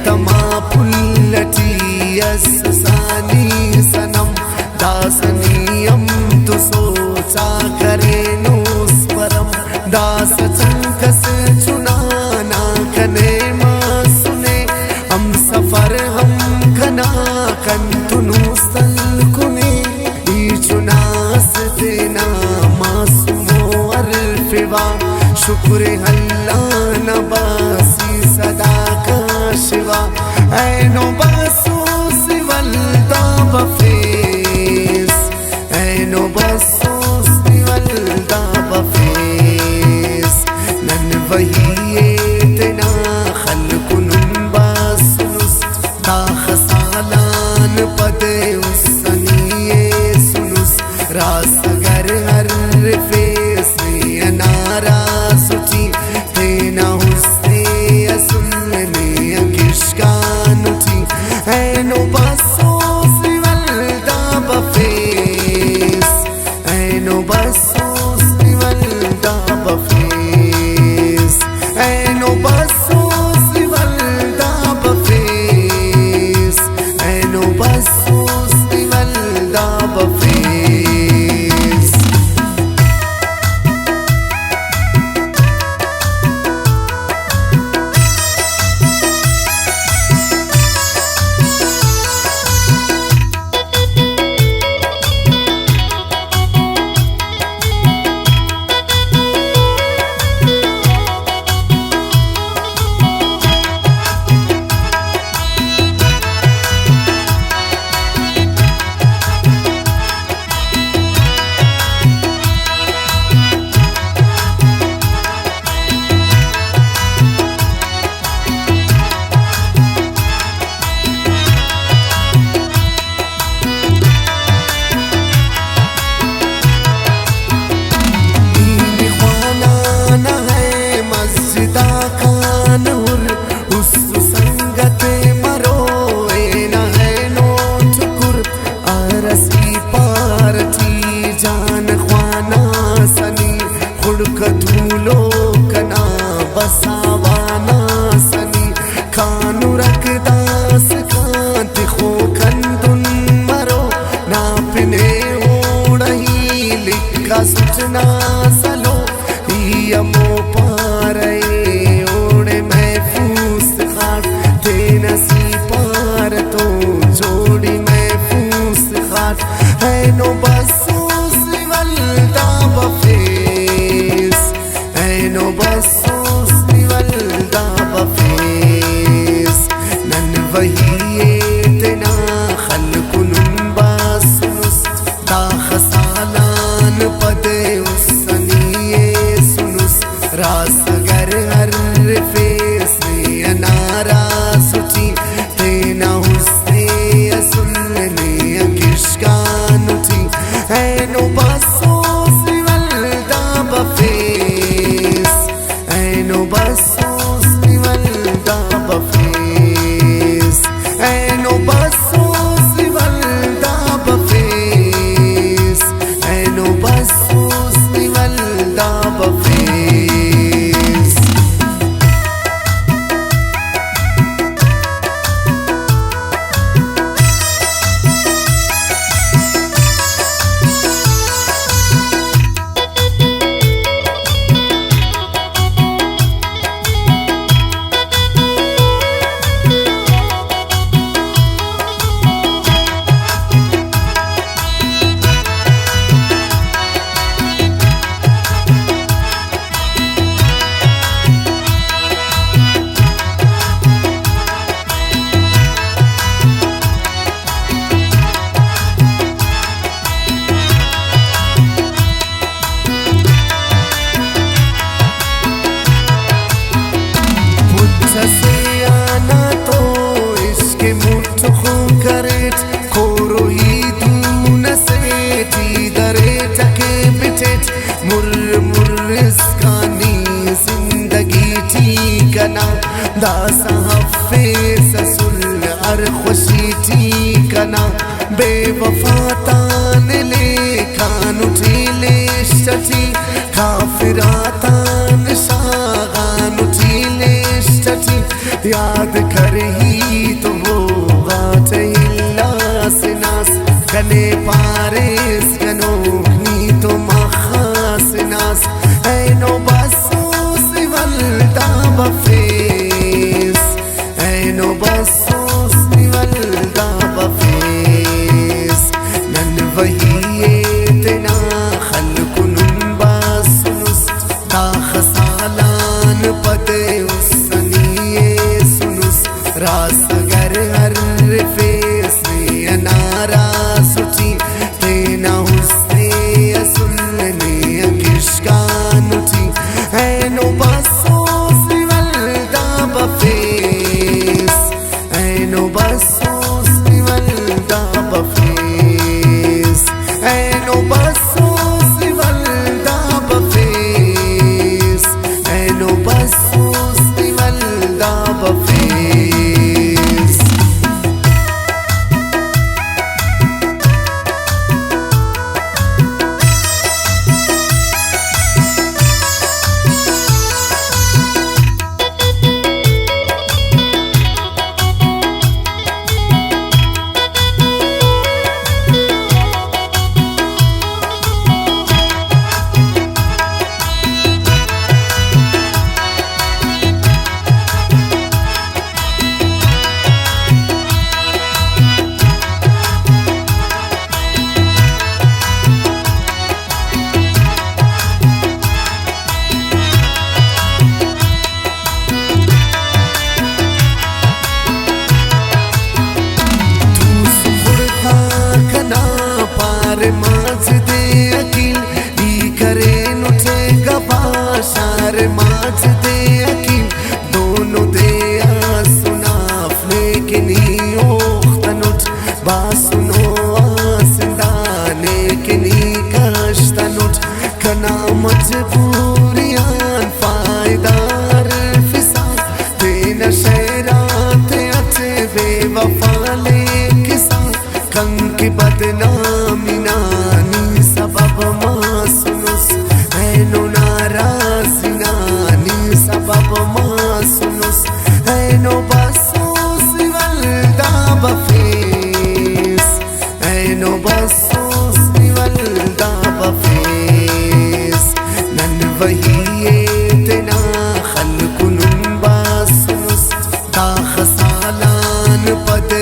तमा पुल्लटी सानी सनम दासनीयम तु सोचा करे नुस्परम दास चंकस चुनाना कने मासुने हम सफर हम कना कंतुनु सलकुने चुनास देना मासूमो अरफिवा शुक्र अल्लाह नबासी सदा का शिवा ऐनो बासो सिवल दाब फेस ऐनो बासो सिवल दाब फेस नन वही तेना खलकुन बासुस दा खसालान पदे उसनिए सुनुस रास गर हर फेस अनारा सुची तेना हुस्ने असुलने अकिश्कानुची ऐनो बासो सिवल दाब फेस ऐनो बासो सिवल दाब फेस ऐनो बासो सिवल दाब फेस ऐनो बासो सिवल दाब फेस धूलो कना बसावाना सनी खानु रखदास कांत खो खंदुन मरो नापने ओढ़ही लिखा सुचना सलो यमो पारे ओढ़े महफूस खाट थे नसी पार तो जोड़ी महफूस खाट है नो बसो सिवल दाब फेस ऐनो बसो सिवल दाब फेस नन वही तेना खलकुन बासुस दा खसालान पदे उसनिए सुनुस रास गर हर फेस अनारा सुची तेना हुस्ने असुलने अकिश्कानुची ऐनो बासो सिवल दाब फेस ऐनो बासो सिवल दाब फेस ऐनो बासो सिवल दाब फेस ऐनो बासो सिवल दाब फेस दासा हफेस सुल अर खुशी ठीकना बेवफा तान ले खान उठी ले शची काफिरा तान शागान उठी ले शची याद कर ही तो होगा इल्लास नास कने पारेस कनो नी तो मखास नास ऐनो बसूस वल्दा बफेस ऐनो बसूस वल्दा बफेस नन वही तेना खल्कुन बासुस ता खसालान पते रास अगर हर फेस में अनारा सुची तेना हुस्ने असुलने किशकान उठी ऐनो बसूस वल्दा बफेस ऐनो बसूस वल्दा बफेस ऐनो बसूस वल्दा बफेस ऐनो बसूस वल्दा बफेस माज दे अकील ई करे नुठे गबाशार माज दे अकील दोनों दे आसुनाफ लेकिन ही ओख्तनुट बासुनो आसदाने के नी कश्तनुट कना मजबूरियान फायदार फिसाद तेना शहरात अचे बेवफाले किसा कंकी बदनामी नानी सबब मासुनुस ऐनो नाराज़ी नानी सबब मासुनुस ऐनो बसूस वल्दा बफेस ऐनो बसूस वल्दा बफेस नन वही तेना खल्कुन बासुनुस ता खसालान पद